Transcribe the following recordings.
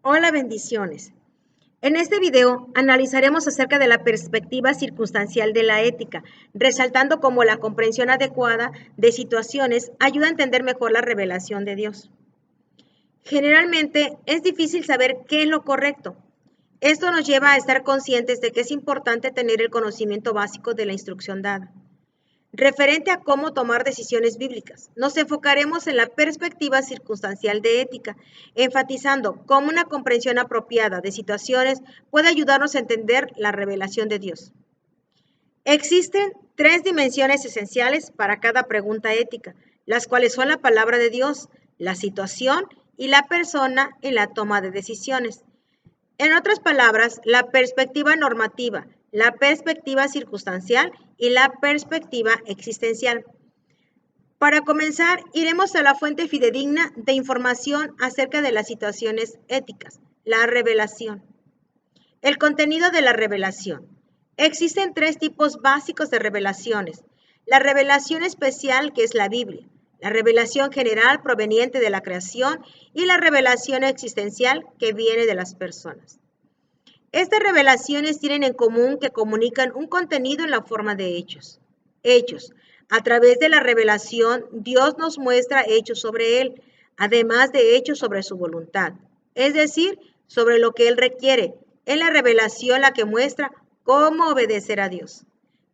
Hola, bendiciones. En este video analizaremos acerca de la perspectiva circunstancial de la ética, resaltando cómo la comprensión adecuada de situaciones ayuda a entender mejor la revelación de Dios. Generalmente es difícil saber qué es lo correcto. Esto nos lleva a estar conscientes de que es importante tener el conocimiento básico de la instrucción dada. Referente a cómo tomar decisiones bíblicas, nos enfocaremos en la perspectiva circunstancial de ética, enfatizando cómo una comprensión apropiada de situaciones puede ayudarnos a entender la revelación de Dios. Existen tres dimensiones esenciales para cada pregunta ética, las cuales son la palabra de Dios, la situación y la persona en la toma de decisiones. En otras palabras, la perspectiva normativa, la perspectiva circunstancial y la perspectiva existencial. Para comenzar, iremos a la fuente fidedigna de información acerca de las situaciones éticas, la revelación. El contenido de la revelación. Existen tres tipos básicos de revelaciones. La revelación especial, que es la Biblia, la revelación general proveniente de la creación y la revelación existencial que viene de las personas. Estas revelaciones tienen en común que comunican un contenido en la forma de hechos. Hechos. A través de la revelación, Dios nos muestra hechos sobre Él, además de hechos sobre su voluntad, es decir, sobre lo que Él requiere. Es la revelación la que muestra cómo obedecer a Dios.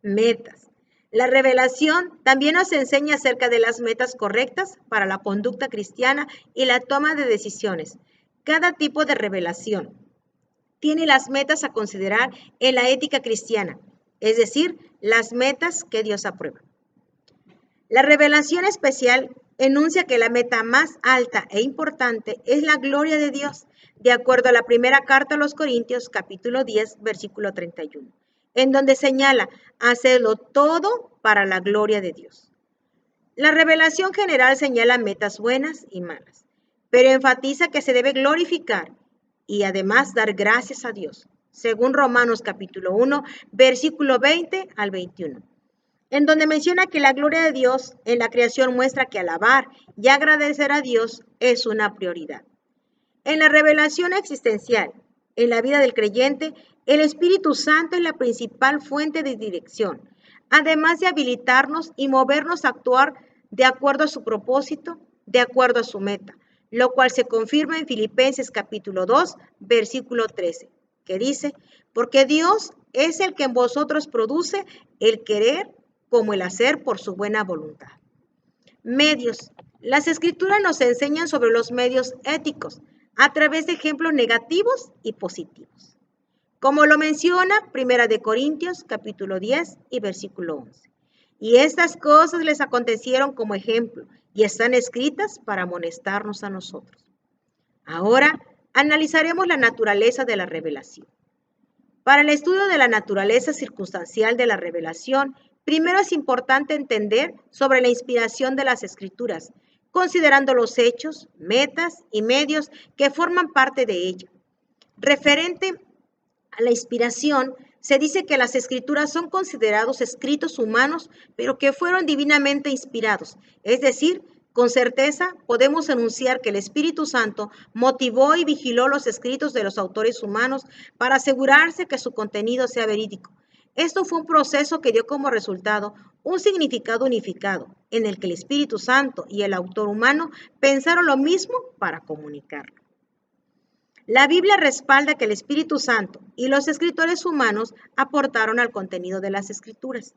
Metas. La revelación también nos enseña acerca de las metas correctas para la conducta cristiana y la toma de decisiones. Cada tipo de revelación tiene las metas a considerar en la ética cristiana, es decir, las metas que Dios aprueba. La revelación especial enuncia que la meta más alta e importante es la gloria de Dios, de acuerdo a la primera carta a los Corintios, capítulo 10, versículo 31, en donde señala hacerlo todo para la gloria de Dios. La revelación general señala metas buenas y malas, pero enfatiza que se debe glorificar y además dar gracias a Dios, según Romanos capítulo 1, versículo 20 al 21, en donde menciona que la gloria de Dios en la creación muestra que alabar y agradecer a Dios es una prioridad. En la revelación existencial, en la vida del creyente, el Espíritu Santo es la principal fuente de dirección, además de habilitarnos y movernos a actuar de acuerdo a su propósito, de acuerdo a su meta, lo cual se confirma en Filipenses capítulo 2, versículo 13, que dice, porque Dios es el que en vosotros produce el querer como el hacer por su buena voluntad. Medios. Las escrituras nos enseñan sobre los medios éticos a través de ejemplos negativos y positivos. Como lo menciona Primera de Corintios capítulo 10 y versículo 11. Y estas cosas les acontecieron como ejemplo y están escritas para amonestarnos a nosotros. Ahora analizaremos la naturaleza de la revelación. Para el estudio de la naturaleza circunstancial de la revelación, primero es importante entender sobre la inspiración de las escrituras, considerando los hechos, metas y medios que forman parte de ella. Referente a la inspiración, se dice que las escrituras son considerados escritos humanos, pero que fueron divinamente inspirados. Es decir, con certeza podemos enunciar que el Espíritu Santo motivó y vigiló los escritos de los autores humanos para asegurarse que su contenido sea verídico. Esto fue un proceso que dio como resultado un significado unificado, en el que el Espíritu Santo y el autor humano pensaron lo mismo para comunicarlo. La Biblia respalda que el Espíritu Santo y los escritores humanos aportaron al contenido de las Escrituras.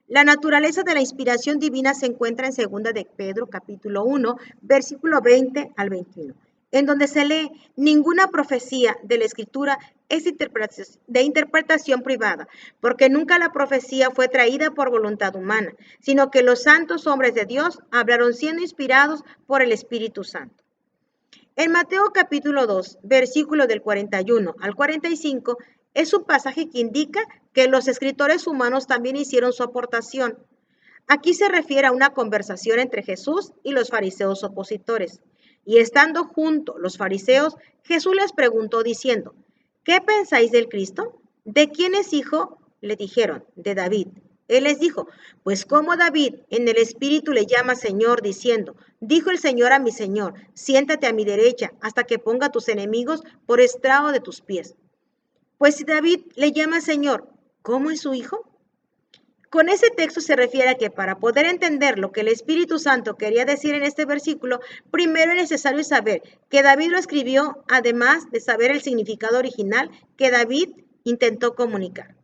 La naturaleza de la inspiración divina se encuentra en 2 de Pedro, capítulo 1, versículo 20 al 21, en donde se lee, ninguna profecía de la Escritura es de interpretación privada, porque nunca la profecía fue traída por voluntad humana, sino que los santos hombres de Dios hablaron siendo inspirados por el Espíritu Santo. En Mateo capítulo 2, versículo del 41 al 45, es un pasaje que indica que los escritores humanos también hicieron su aportación. Aquí se refiere a una conversación entre Jesús y los fariseos opositores. Y estando junto los fariseos, Jesús les preguntó diciendo, ¿qué pensáis del Cristo? ¿De quién es hijo? Le dijeron, de David. Él les dijo, pues como David en el espíritu le llama Señor, diciendo, dijo el Señor a mi Señor, siéntate a mi derecha hasta que ponga tus enemigos por estrado de tus pies. Pues si David le llama Señor, ¿cómo es su hijo? Con ese texto se refiere a que para poder entender lo que el Espíritu Santo quería decir en este versículo, primero es necesario saber que David lo escribió, además de saber el significado original que David intentó comunicar.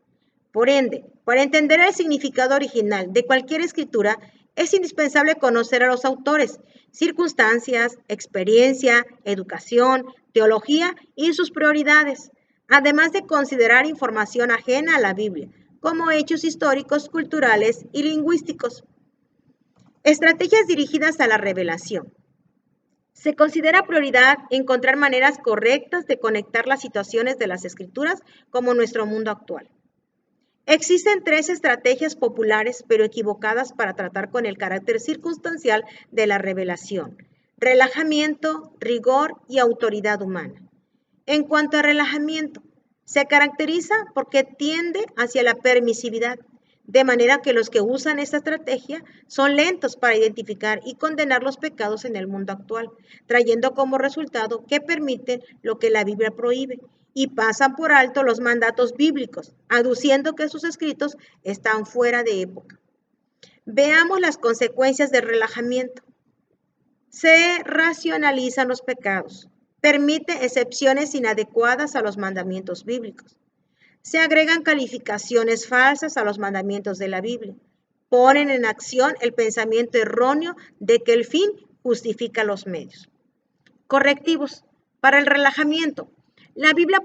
Por ende, para entender el significado original de cualquier escritura, es indispensable conocer a los autores, circunstancias, experiencia, educación, teología y sus prioridades, además de considerar información ajena a la Biblia, como hechos históricos, culturales y lingüísticos. Estrategias dirigidas a la revelación. Se considera prioridad encontrar maneras correctas de conectar las situaciones de las escrituras como nuestro mundo actual. Existen 3 estrategias populares pero equivocadas para tratar con el carácter circunstancial de la revelación: relajamiento, rigor y autoridad humana. En cuanto a relajamiento, se caracteriza porque tiende hacia la permisividad, de manera que los que usan esta estrategia son lentos para identificar y condenar los pecados en el mundo actual, trayendo como resultado que permiten lo que la Biblia prohíbe y pasan por alto los mandatos bíblicos, aduciendo que sus escritos están fuera de época. Veamos las consecuencias del relajamiento. Se racionalizan los pecados. Permite excepciones inadecuadas a los mandamientos bíblicos. Se agregan calificaciones falsas a los mandamientos de la Biblia. Ponen en acción el pensamiento erróneo de que el fin justifica los medios. Correctivos. Para el relajamiento, la Biblia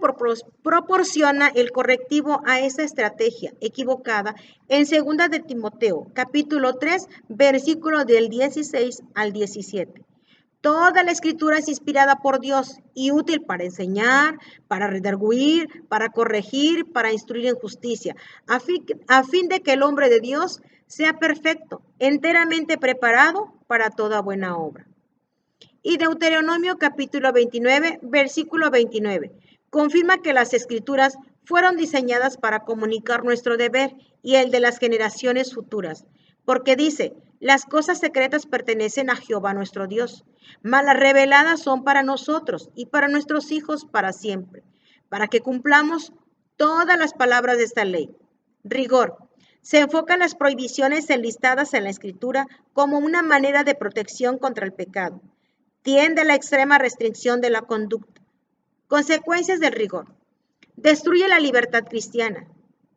proporciona el correctivo a esa estrategia equivocada en 2 de Timoteo, capítulo 3, versículo del 16 al 17. Toda la escritura es inspirada por Dios y útil para enseñar, para redarguir, para corregir, para instruir en justicia, a fin de que el hombre de Dios sea perfecto, enteramente preparado para toda buena obra. Y Deuteronomio capítulo 29, versículo 29, confirma que las escrituras fueron diseñadas para comunicar nuestro deber y el de las generaciones futuras, porque dice, las cosas secretas pertenecen a Jehová nuestro Dios, mas las reveladas son para nosotros y para nuestros hijos para siempre, para que cumplamos todas las palabras de esta ley. Rigor. Se enfocan las prohibiciones enlistadas en la Escritura como una manera de protección contra el pecado. Tiende a la extrema restricción de la conducta. Consecuencias del rigor. Destruye la libertad cristiana.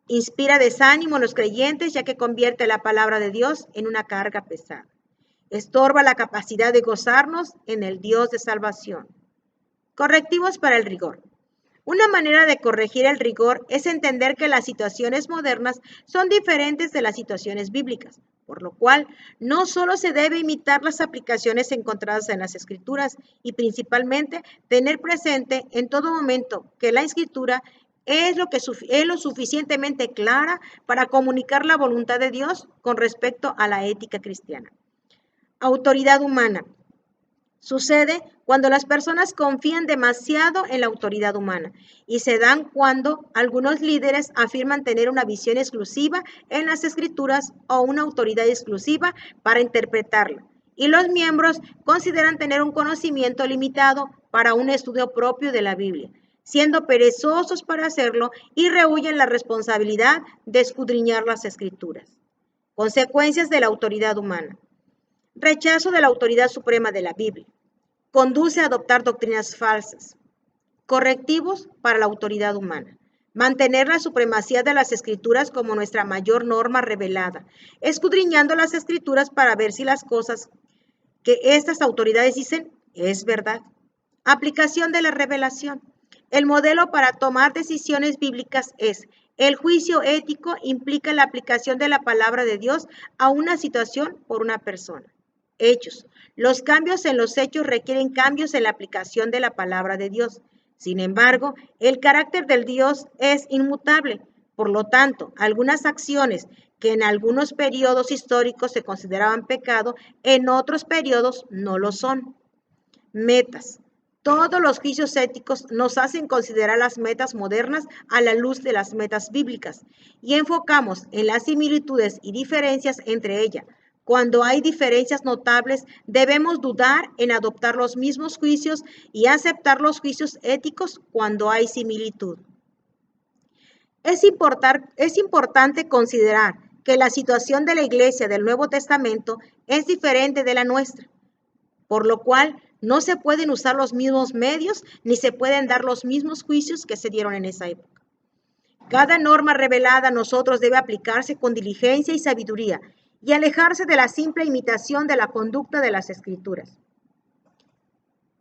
Inspira desánimo en los creyentes ya que convierte la palabra de Dios en una carga pesada. Estorba la capacidad de gozarnos en el Dios de salvación. Correctivos para el rigor. Una manera de corregir el rigor es entender que las situaciones modernas son diferentes de las situaciones bíblicas, por lo cual no solo se debe imitar las aplicaciones encontradas en las Escrituras y principalmente tener presente en todo momento que la Escritura es lo suficientemente clara para comunicar la voluntad de Dios con respecto a la ética cristiana. Autoridad humana. Sucede cuando las personas confían demasiado en la autoridad humana y se dan cuando algunos líderes afirman tener una visión exclusiva en las escrituras o una autoridad exclusiva para interpretarla. Y los miembros consideran tener un conocimiento limitado para un estudio propio de la Biblia, siendo perezosos para hacerlo y rehúyen la responsabilidad de escudriñar las escrituras. Consecuencias de la autoridad humana. Rechazo de la autoridad suprema de la Biblia. Conduce a adoptar doctrinas falsas. Correctivos para la autoridad humana. Mantener la supremacía de las escrituras como nuestra mayor norma revelada, escudriñando las escrituras para ver si las cosas que estas autoridades dicen es verdad. Aplicación de la revelación. El modelo para tomar decisiones bíblicas es: el juicio ético implica la aplicación de la palabra de Dios a una situación por una persona. Hechos. Los cambios en los hechos requieren cambios en la aplicación de la palabra de Dios. Sin embargo, el carácter del Dios es inmutable. Por lo tanto, algunas acciones que en algunos periodos históricos se consideraban pecado, en otros periodos no lo son. Metas. Todos los juicios éticos nos hacen considerar las metas modernas a la luz de las metas bíblicas y enfocamos en las similitudes y diferencias entre ellas. Cuando hay diferencias notables, debemos dudar en adoptar los mismos juicios y aceptar los juicios éticos cuando hay similitud. Es importante considerar que la situación de la Iglesia del Nuevo Testamento es diferente de la nuestra, por lo cual no se pueden usar los mismos medios ni se pueden dar los mismos juicios que se dieron en esa época. Cada norma revelada a nosotros debe aplicarse con diligencia y sabiduría y alejarse de la simple imitación de la conducta de las Escrituras.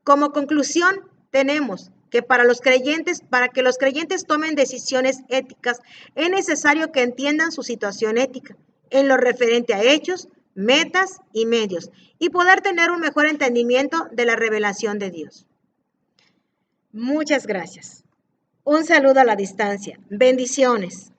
Como conclusión, tenemos que para que los creyentes tomen decisiones éticas, es necesario que entiendan su situación ética en lo referente a hechos, metas y medios, y poder tener un mejor entendimiento de la revelación de Dios. Muchas gracias. Un saludo a la distancia. Bendiciones.